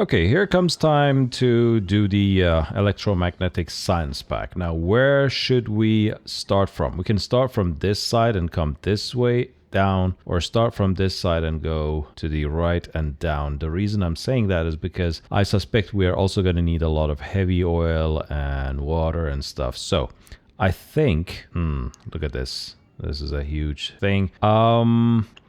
Okay, here comes time to do the electromagnetic science pack. Now, where should we start from? We can start from this side and come this way down, or start from this side and go to the right and down. The reason I'm saying that is because I suspect we are also going to need a lot of heavy oil and water and stuff. So I think, look at this. This is a huge thing.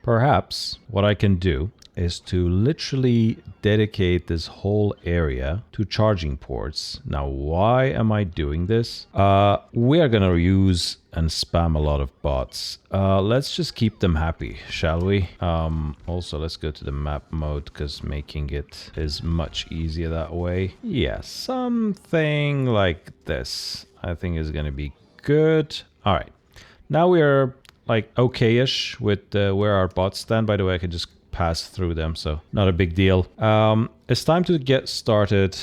Perhaps what I can do is to literally dedicate this whole area to charging ports. Now, why am I doing this? We are going to use and spam a lot of bots. Let's just keep them happy, shall we? Also, let's go to the map mode because making it is much easier that way. Yeah, something like this I think is going to be good. All right. Now we are like okay-ish with where our bots stand. By the way, I can just pass through them, so not a big deal. It's time to get started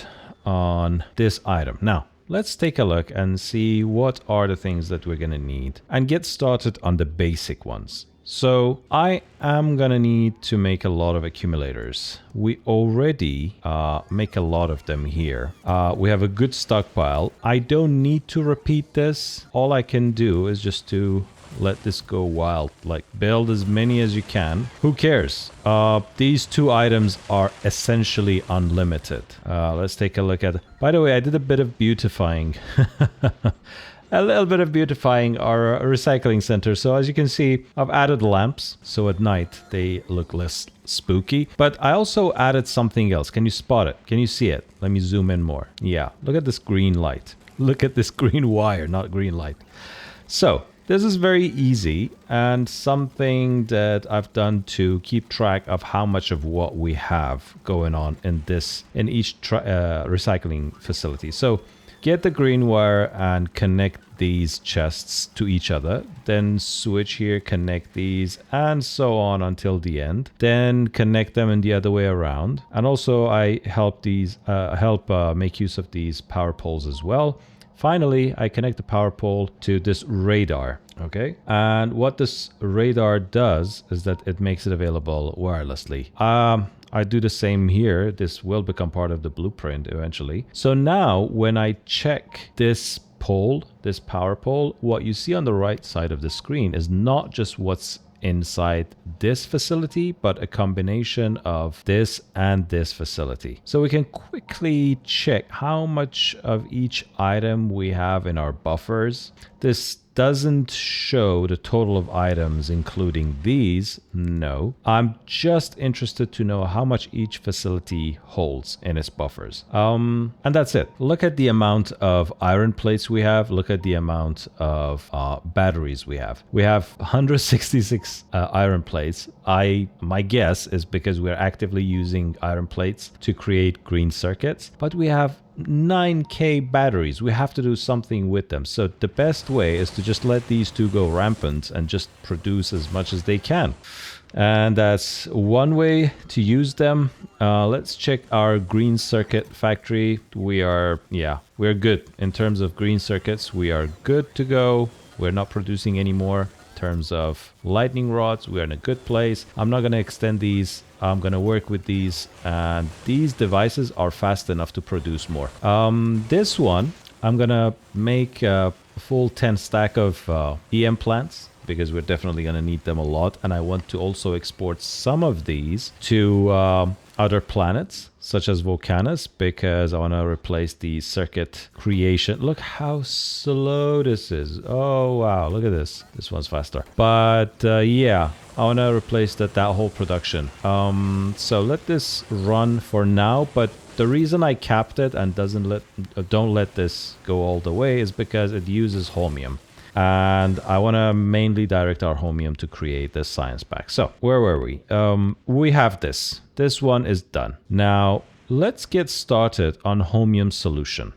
on this item. Now, let's take a look and see what are the things that we're going to need and get started on the basic ones. So I am going to need to make a lot of accumulators. We already make a lot of them here. We have a good stockpile. I don't need to repeat this. All I can do is just to let this go wild, like build as many as you can. Who cares? These two items are essentially unlimited. Let's take a look at, by the way, I did a bit of beautifying. A little bit of beautifying our recycling center. So as you can see, I've added lamps. So at night they look less spooky. But I also added something else. Can you spot it? Can you see it? Let me zoom in more. Yeah, look at this green light. Look at this green wire, not green light. So this is very easy and something that I've done to keep track of how much of what we have going on in each recycling facility. So get the green wire and connect these chests to each other. Then switch here, connect these, and so on until the end. Then connect them in the other way around. And also I help make use of these power poles as well. Finally, I connect the power pole to this radar, okay? And what this radar does is that it makes it available wirelessly. I do the same here. This will become part of the blueprint eventually. So now when I check this pole, this power pole, what you see on the right side of the screen is not just what's inside this facility, but a combination of this and this facility. So we can quickly check how much of each item we have in our buffers. This doesn't show the total of items including these. No, I'm just interested to know how much each facility holds in its buffers. And that's it. Look at the amount of iron plates we have. Look at the amount of batteries we have. We have 166 iron plates. My guess is because we're actively using iron plates to create green circuits, but we have 9K batteries. We have to do something with them. So the best way is to just let these two go rampant and just produce as much as they can. And that's one way to use them. Let's check our green circuit factory. We're good in terms of green circuits. We are good to go. We're not producing anymore. In terms of lightning rods, we're in a good place. I'm not going to extend these. I'm going to work with these, and these devices are fast enough to produce more. This one, I'm going to make a full 10 stack of EM plants because we're definitely going to need them a lot. And I want to also export some of these to other planets, such as Vulcanus, because I want to replace the circuit creation. Look how slow this is. Oh, wow. Look at this. This one's faster. But yeah, I want to replace that whole production. So let this run for now. But the reason I capped it and don't let this go all the way is because it uses Holmium. And I want to mainly direct our Holmium to create this science pack. So where were we? We have this. This one is done. Now let's get started on Holmium solution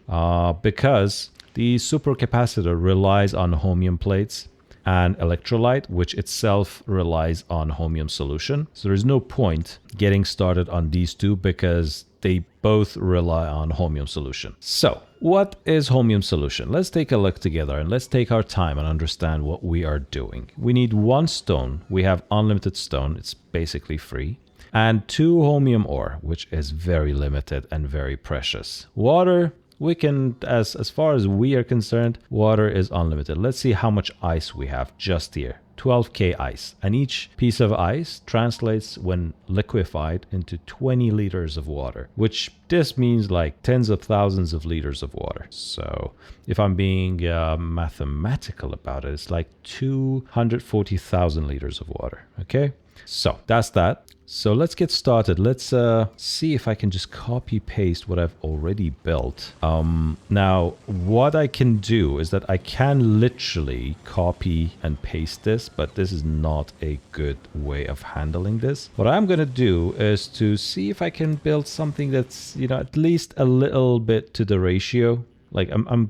because the supercapacitor relies on Holmium plates and electrolyte, which itself relies on Holmium solution. So there's no point getting started on these two because they both rely on Holmium solution. So what is Holmium solution? Let's take a look together and let's take our time and understand what we are doing. We need one stone. We have unlimited stone. It's basically free. and 2 holmium ore, which is very limited and very precious. Water, we can, as far as we are concerned, water is unlimited. Let's see how much ice we have just here. 12k ice, and each piece of ice translates when liquefied into 20 liters of water, which this means like tens of thousands of liters of water. So if I'm being mathematical about it, it's like 240,000 liters of water. Okay, so that's that. So let's get started. Let's see if I can just copy paste what I've already built. Now, what I can do is that I can literally copy and paste this, but this is not a good way of handling this. What I'm going to do is to see if I can build something that's, you know, at least a little bit to the ratio. Like I'm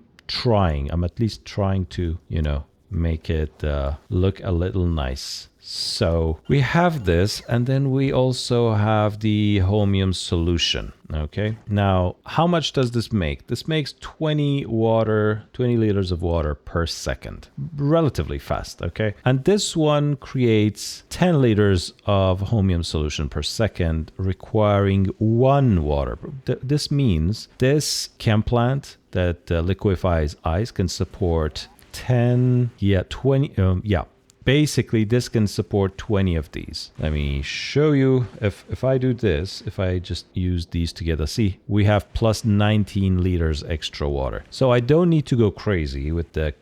at least trying to, you know, make it look a little nice. So we have this, and then we also have the holmium solution. Okay, now how much does this make? This makes 20 liters of water per second, relatively fast. Okay, and this one creates 10 liters of holmium solution per second, requiring 1 water. This means this chem plant that liquefies ice can support 20. Basically, this can support 20 of these. Let me show you. If I do this, if I just use these together, see, we have plus 19 liters extra water. So I don't need to go crazy with the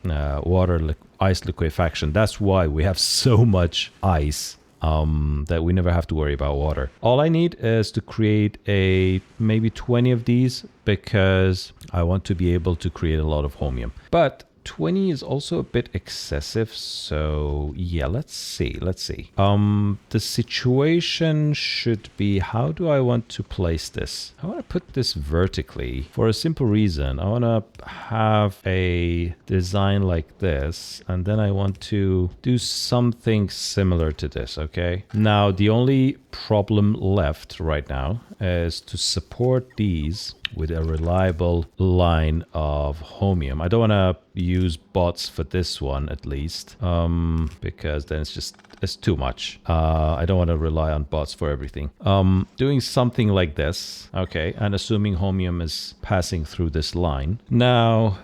ice liquefaction. That's why we have so much ice that we never have to worry about water. All I need is to create maybe 20 of these, because I want to be able to create a lot of holmium. But 20 is also a bit excessive, so yeah, let's see. The situation should be, how do I want to place this? I want to put this vertically for a simple reason. I want to have a design like this, and then I want to do something similar to this. Okay, now the only problem left right now is to support these with a reliable line of holmium. I don't want to use bots for this one, at least, because then it's too much. I don't want to rely on bots for everything. Doing something like this, okay, and assuming holmium is passing through this line. Now,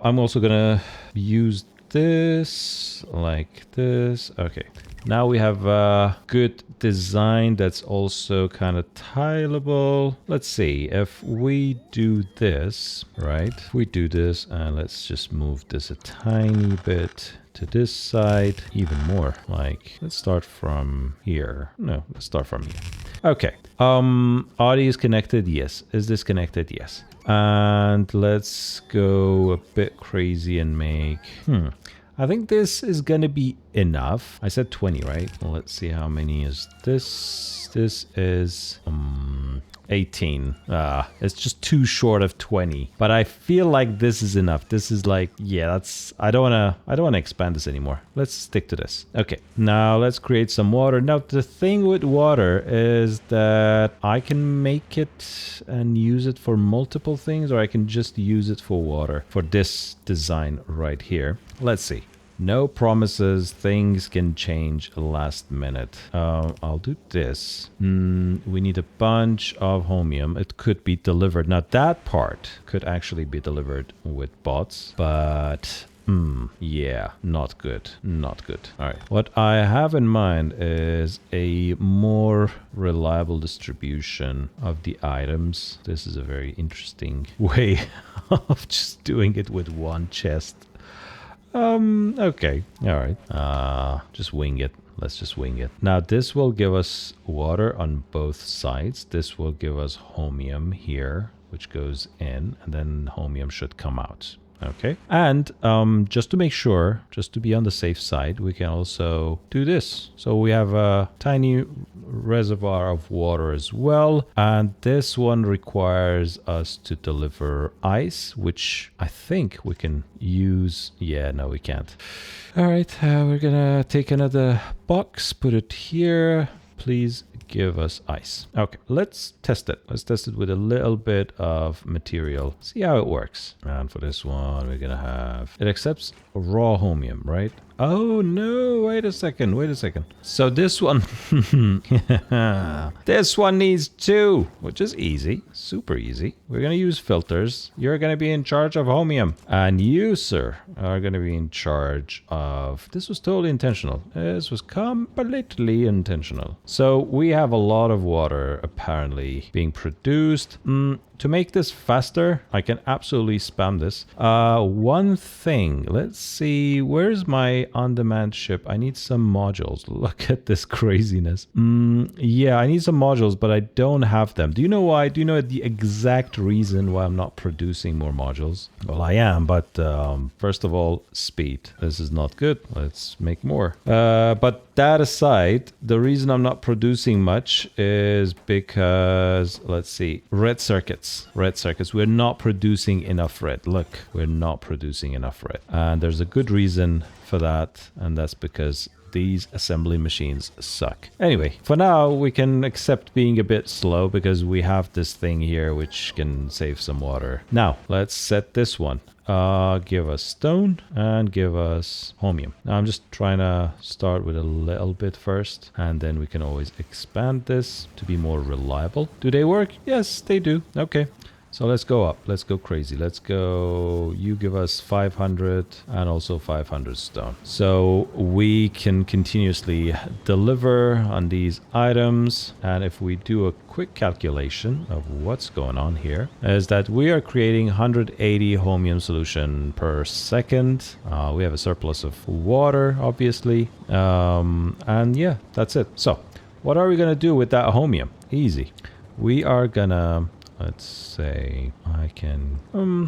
I'm also gonna use this like this. Okay, now we have a good design that's also kind of tileable. Let's see if we do this, right? If we do this, and let's just move this a tiny bit to this side, even more. Like, let's start from here. No, let's start from here. Okay. Are these connected? Yes. Is this connected? Yes. And let's go a bit crazy and make I think this is gonna be enough. I said 20, right? Well, let's see how many is this. This is 18. It's just too short of 20. But I feel like this is enough. This is like, yeah, that's, I don't wanna expand this anymore. Let's stick to this. Okay, now let's create some water. Now the thing with water is that I can make it and use it for multiple things, or I can just use it for water for this design right here. Let's see. No promises. Things can change last minute. I'll do this. We need a bunch of holmium. It could be delivered. Now that part could actually be delivered with bots, but yeah, not good. Not good. All right. What I have in mind is a more reliable distribution of the items. This is a very interesting way of just doing it with one chest. Okay. All right. Just wing it. Let's just wing it. Now this will give us water on both sides. This will give us holmium here, which goes in, and then holmium should come out. Okay. And just to make sure, just to be on the safe side, we can also do this. So we have a tiny reservoir of water as well. And this one requires us to deliver ice, which I think we can use. Yeah, no, we can't. All right. We're going to take another box, put it here. Please give us ice. Okay, let's test it. Let's test it with a little bit of material. See how it works. And for this one, we're gonna have... It accepts raw holmium, right? Oh no, wait a second, wait a second. So this one, this one needs 2, which is easy, super easy. We're gonna use filters. You're gonna be in charge of holmium. And you, sir, are gonna be in charge of... This was totally intentional. This was completely intentional. So we have a lot of water apparently being produced. To make this faster, I can absolutely spam this. One thing, let's see, where's my on-demand ship? I need some modules. Look at this craziness. Yeah, I need some modules, but I don't have them. Do you know why? Do you know the exact reason why I'm not producing more modules? Well, I am, but first of all, speed. This is not good. Let's make more. But that aside, the reason I'm not producing much is because, let's see, red circuits. Red circuits. We're not producing enough red. Look, we're not producing enough red. And there's a good reason for that, and that's because these assembly machines suck. Anyway, for now, we can accept being a bit slow because we have this thing here which can save some water. Now, let's set this one. Give us stone and give us holmium. Now I'm just trying to start with a little bit first, and then we can always expand this to be more reliable. Do they work? Yes, they do. Okay. So let's go up. Let's go crazy. Let's go. You give us 500 and also 500 stone. So we can continuously deliver on these items. And if we do a quick calculation of what's going on here, is that we are creating 180 holmium solution per second. We have a surplus of water, obviously. And yeah, that's it. So what are we going to do with that holmium? Easy. We are going to... Let's say I can,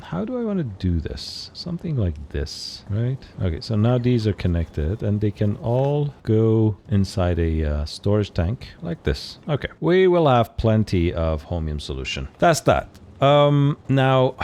how do I want to do this? Something like this, right? Okay, so now these are connected and they can all go inside a storage tank like this. Okay, we will have plenty of holmium solution. That's that. Now,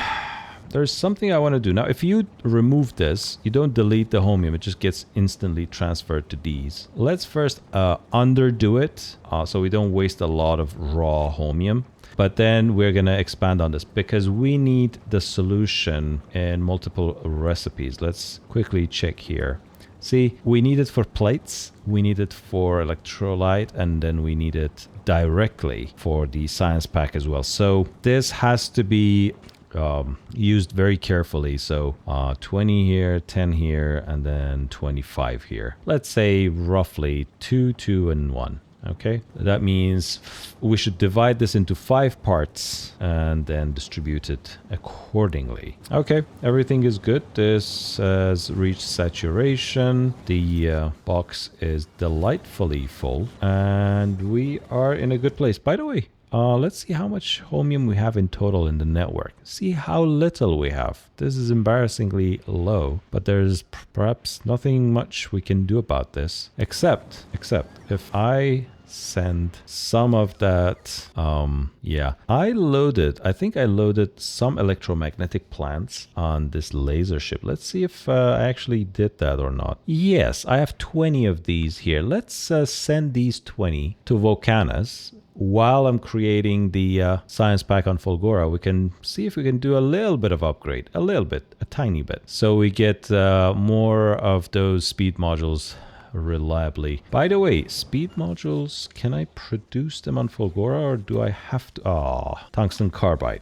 there's something I want to do. Now, if you remove this, you don't delete the holmium. It just gets instantly transferred to these. Let's first underdo it so we don't waste a lot of raw holmium. But then we're going to expand on this because we need the solution in multiple recipes. Let's quickly check here. See, we need it for plates, we need it for electrolyte, and then we need it directly for the science pack as well. So this has to be used very carefully. So 20 here, 10 here, and then 25 here. Let's say roughly 2, 2, and 1. Okay, that means we should divide this into 5 parts and then distribute it accordingly. Okay, everything is good. This has reached saturation. The box is delightfully full and we are in a good place. By the way, let's see how much holmium we have in total in the network. See how little we have. This is embarrassingly low, but there's perhaps nothing much we can do about this, except if I send some of that. Yeah, I think I loaded some electromagnetic plants on this laser ship. Let's see if I actually did that or not. Yes, I have 20 of these here. Let's send these 20 to Vulcanus. While I'm creating the science pack on Fulgora, we can see if we can do a little bit of upgrade, a tiny bit. So we get more of those speed modules reliably. By the way, speed modules, can I produce them on Fulgora or do I have to? Tungsten carbide.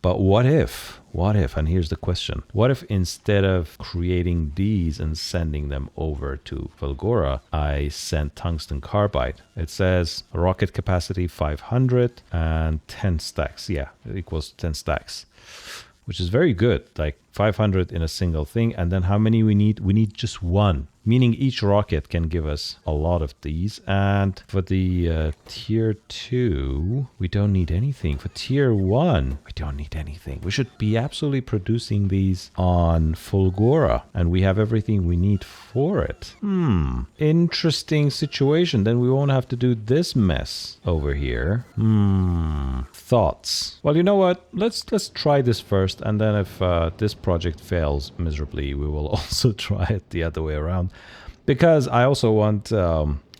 But what if, and here's the question, what if instead of creating these and sending them over to Fulgora, I sent tungsten carbide? It says rocket capacity 500 and 10 stacks. Yeah, it equals 10 stacks, which is very good. Like 500 in a single thing. And then how many we need? We need just one. Meaning each rocket can give us a lot of these. And for the tier 2, we don't need anything. For tier 1, we don't need anything. We should be absolutely producing these on Fulgora. And we have everything we need for it. Interesting situation. Then we won't have to do this mess over here. Thoughts? Well, you know what? Let's try this first. And then if this project fails miserably, we will also try it the other way around. Because I also want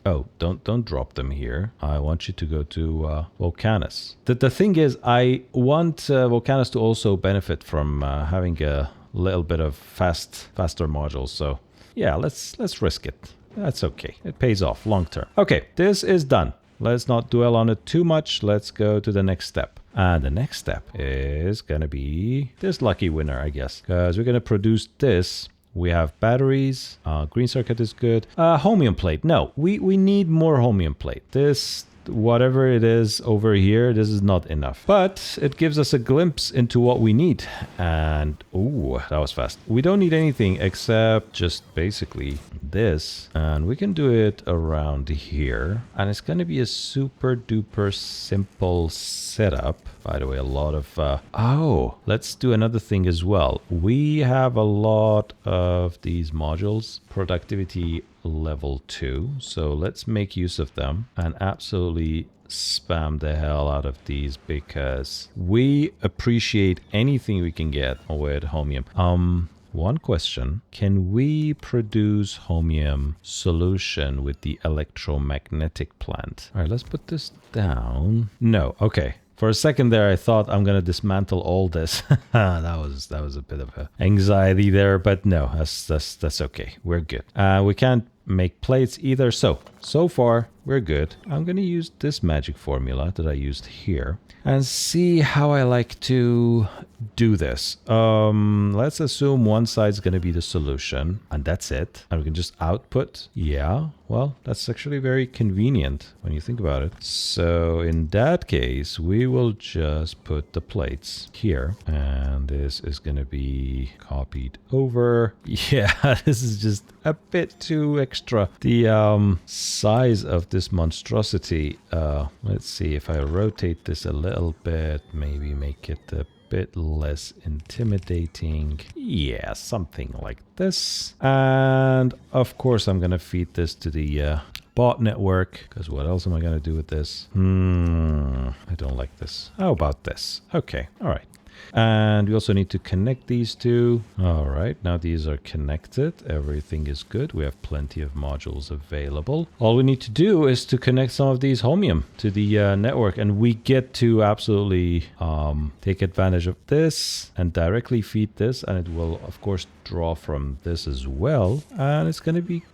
Oh, don't drop them here. I want you to go to Vulcanus. The thing is, I want Vulcanus to also benefit from having a little bit of faster modules. So yeah, let's risk it. That's okay. It pays off long term. Okay, this is done. Let's not dwell on it too much. Let's go to the next step. And the next step is gonna be this lucky winner, I guess, because we're gonna produce this. We have batteries. Green circuit is good. Holmium plate. No, we need more holmium plate. This, whatever it is over here, this is not enough. But it gives us a glimpse into what we need. And, ooh, that was fast. We don't need anything except just basically this. And we can do it around here. And it's going to be a super duper simple setup. By the way, a lot of... oh, let's do another thing as well. We have a lot of these modules. Productivity level 2. So let's make use of them and absolutely spam the hell out of these because we appreciate anything we can get with Holmium. One question, can we produce Holmium solution with the electromagnetic plant? All right, let's put this down. No, okay. For a second there, I thought I'm gonna dismantle all this. that was a bit of a anxiety there, but no, that's okay. We're good. We can't make plates either, so far we're good. I'm gonna use this magic formula that I used here and see how I like to do this. Let's assume one side's gonna be the solution and that's it, and we can just output. Yeah, well, that's actually very convenient when you think about it. So in that case, we will just put the plates here, and this is gonna be copied over. Yeah, this is just a bit too extra. The size of this monstrosity, let's see if I rotate this a little bit, maybe make it a bit less intimidating. Yeah, something like this. And of course I'm gonna feed this to the bot network, because what else am I gonna do with this? I don't like this. How about this? Okay, all right. And we also need to connect these two. All right, now these are connected. Everything is good. We have plenty of modules available. All we need to do is to connect some of these Holmium to the network, and we get to absolutely take advantage of this and directly feed this, and it will of course draw from this as well, and it's gonna be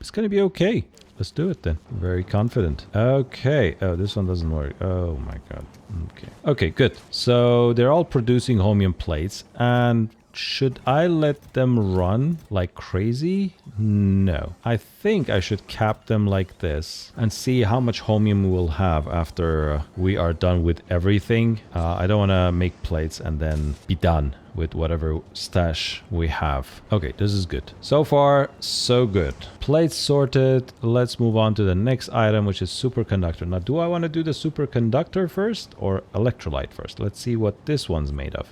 okay. Let's do it then. Very confident. Okay. Oh, this one doesn't work. Oh my god. Okay. Okay, good. So they're all producing Holmium plates, and should I let them run like crazy? No. I think I should cap them like this and see how much Holmium we will have after we are done with everything. I don't want to make plates and then be done with whatever stash we have. Okay, this is good. So far, so good. Plates sorted. Let's move on to the next item, which is superconductor. Now, do I want to do the superconductor first or electrolyte first? Let's see what this one's made of.